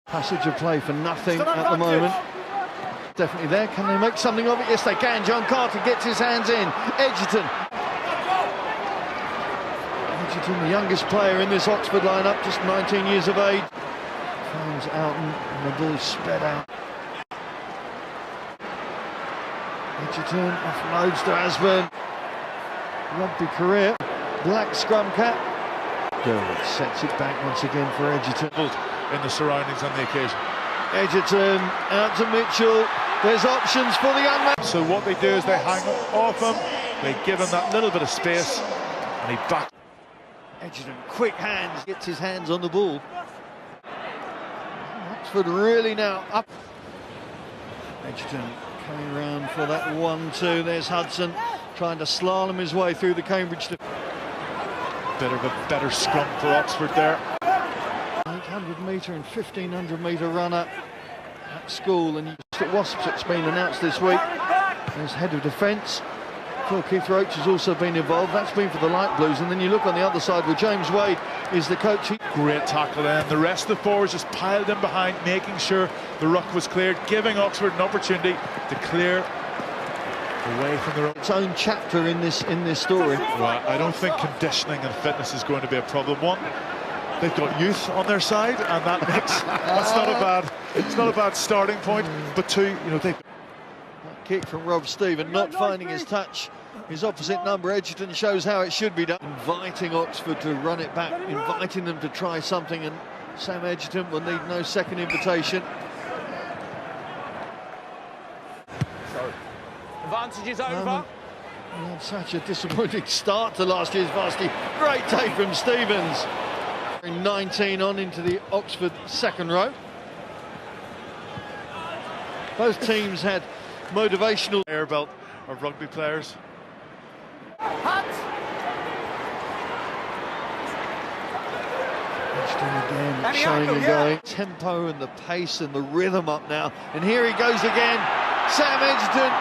Passage of play for nothing at the moment. Definitely there. Can they make something of it? Yes, they can. John Carter gets his hands in. Egerton. Egerton, the youngest player in this Oxford lineup, just 19 years of age. Finds Alton and the ball sped out. Egerton offloads to Asburn. Rugby career. Black scrum cap. Derwent sets it back once again for Egerton. In the surroundings on the occasion. Egerton out to Mitchell. There's options for the young man. So what they do is they hang off him, they give him that little bit of space, and he back. Egerton, quick hands, gets his hands on the ball. Oxford really now up. Egerton coming around for that 1-2. There's Hudson trying to slalom his way through the Cambridge. Bit of a better scrum for Oxford there. 800-metre and 1500-metre runner at school, and at Wasps it's been announced this week. There's head of defence. Phil Keith Roach has also been involved. That's been for the Light Blues, and then you look on the other side where James Wade is the coach. Great tackle then. The rest of the forwards just piled in behind, making sure the ruck was cleared, giving Oxford an opportunity to clear away from the ruck. Its own chapter in this story. Well, I don't think conditioning and fitness is going to be a problem. One, they've got youth on their side, and that makes it's not a bad starting point. But two, they kick from Rob Stephen, not finding his touch. His opposite number, Egerton, shows how it should be done. Inviting Oxford to run it back, inviting them to try something, and Sam Egerton will need no second invitation. Advantage is over. Had such a disappointing start to last year's Varsity. Great take from Stevens. 19 on into the Oxford second row. Both teams had motivational air belt of rugby players. Again, showing and going. Tempo and the pace and the rhythm up now. And here he goes again. Sam Egerton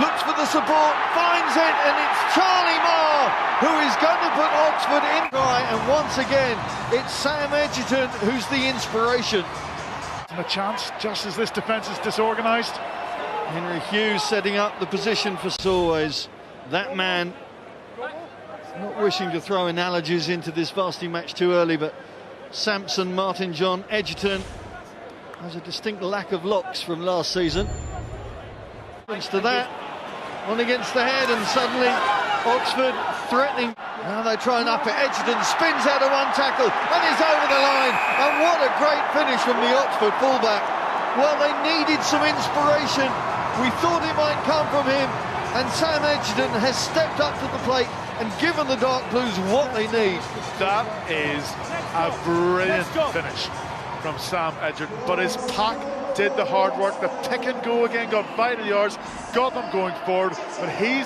looks for the support, finds it, and it's Charlie Moore who is going to put Oxford in try. And once again, it's Sam Egerton who's the inspiration. And a chance just as this defence is disorganised. Henry Hughes setting up the position for always. That man, not wishing to throw analogies into this Varsity match too early, but Samson, Martin John, Egerton has a distinct lack of locks from last season. To that, one against the head, and suddenly Oxford threatening. Now they try and up it. Egerton spins out of one tackle and is over the line. And what a great finish from the Oxford fullback. Well, they needed some inspiration. We thought it might come from him, and Sam Egerton has stepped up to the plate and given the Dark Blues what they need. That is a brilliant finish from Sam Egerton, but his pack did the hard work. The pick and go again got vital yards, got them going forward, but he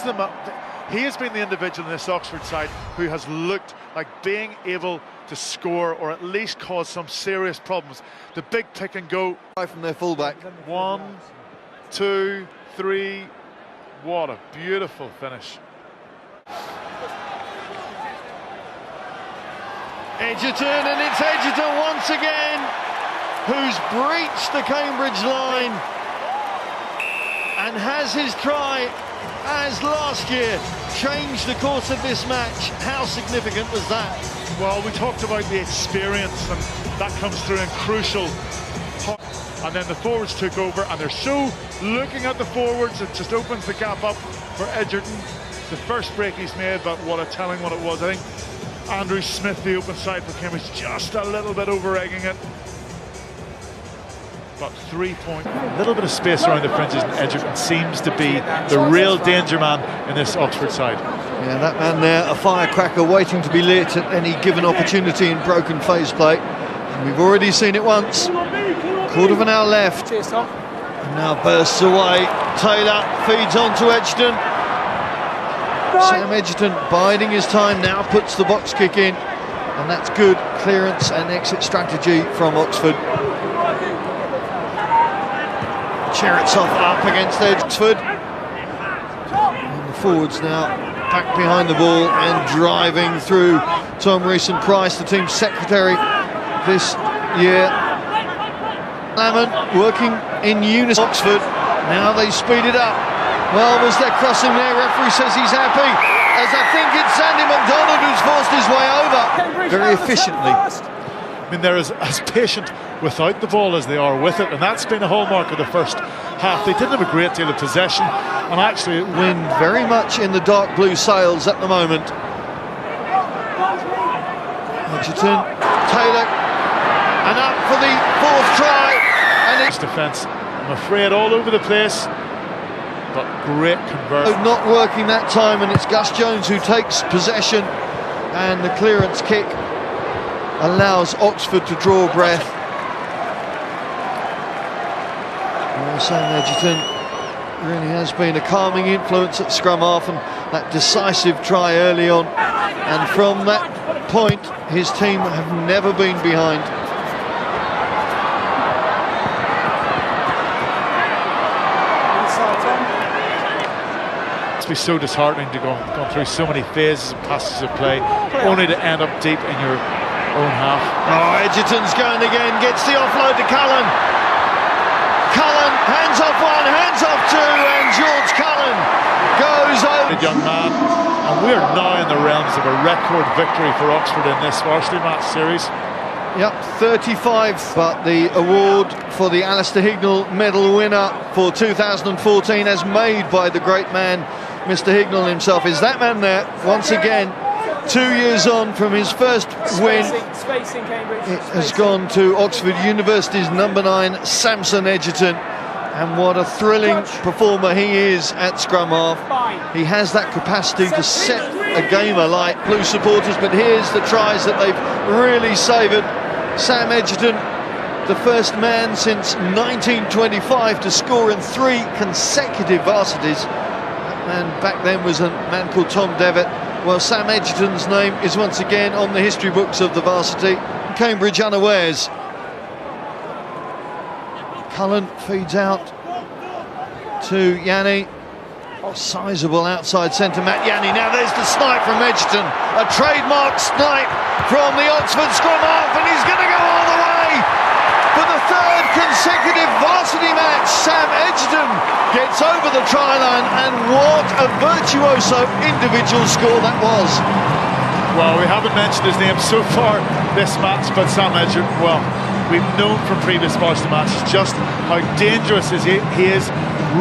has been the individual in this Oxford side who has looked like being able to score or at least cause some serious problems. The big pick and go from their fullback. 1, 2, 3. What a beautiful finish. Egerton, and it's Egerton once again who's breached the Cambridge line and has his try, as last year, changed the course of this match. How significant was that? Well, we talked about the experience, and that comes through in crucial. And then the forwards took over, and they're so looking at the forwards, it just opens the gap up for Egerton. The first break he's made, but what a telling what it was. I think Andrew Smith, the open side for Cambridge, just a little bit over-egging it. But 3 points. A little bit of space around the fringes, and Egerton seems to be the real danger man in this Oxford side. Yeah, that man there, a firecracker waiting to be lit at any given opportunity in broken phase play. And we've already seen it once. Quarter of an hour left. Cheers, Tom. And now bursts away. Taylor feeds on to Egerton. Sam Egerton biding his time now, puts the box kick in, and that's good clearance and exit strategy from Oxford. Cheritsov up against Oxford. And the forwards now back behind the ball and driving through. Tom Rees-Price, the team's secretary this year. Lamont working in unison. Oxford, now they speed it up. Well, was there crossing there? Referee says he's happy, as I think it's Sandy McDonald who's forced his way over very efficiently. I mean, they're as patient without the ball as they are with it, and that's been a hallmark of the first half. They didn't have a great deal of possession, and actually wind very much in the dark blue sails at the moment. Egerton, Taylor, and up for the fourth try, and it's defence, I'm afraid, all over the place, but great conversion. Not working that time, and it's Gus Jones who takes possession, and the clearance kick allows Oxford to draw breath. Well, Sam Egerton really has been a calming influence at scrum half, and that decisive try early on, and from that point his team have never been behind. It's been so disheartening to go through so many phases and passages of play only to end up deep in your own half. Oh, Egerton's going again, gets the offload to Cullen. Cullen, hands off one, hands off two, and George Cullen goes over. A young man, and we're now in the realms of a record victory for Oxford in this Varsity match series. Yep, 35, but the award for the Alistair Hignell medal winner for 2014, as made by the great man, Mr. Hignell himself, is that man there, once again, 2 years on from his first win. It has gone to Oxford University's number 9, Samson Egerton, and what a thrilling performer he is at scrum half. He has that capacity to set a game alight, blue supporters, but here's the tries that they've really savoured. Sam Egerton, the first man since 1925 to score in 3 consecutive varsities. That man back then was a man called Tom Devitt. Well, Sam Egerton's name is once again on the history books of the Varsity. Cambridge unawares. Cullen feeds out to Yanni. Sizable outside centre, Matt Yanni. Now there's the snipe from Egerton. A trademark snipe from the Oxford scrum half, and he's going to go all the way. For the 3rd consecutive Varsity match, Sam Egerton gets over the try line, and what a virtuoso individual score that was. Well, we haven't mentioned his name so far this match, but Sam Egerton, well, we've known from previous Varsity matches just how dangerous he is,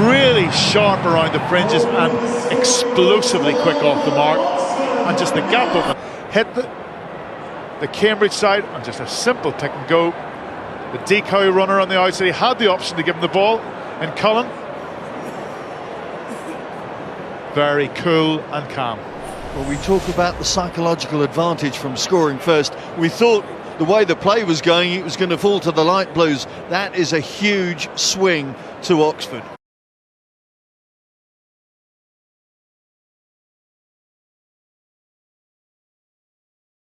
really sharp around the fringes and explosively quick off the mark, and just the gap open, hit the Cambridge side, and just a simple pick and go. The decoy runner on the outside, he had the option to give him the ball, and Cullen, very cool and calm. Well, we talk about the psychological advantage from scoring first. We thought the way the play was going, it was going to fall to the light blues. That is a huge swing to Oxford.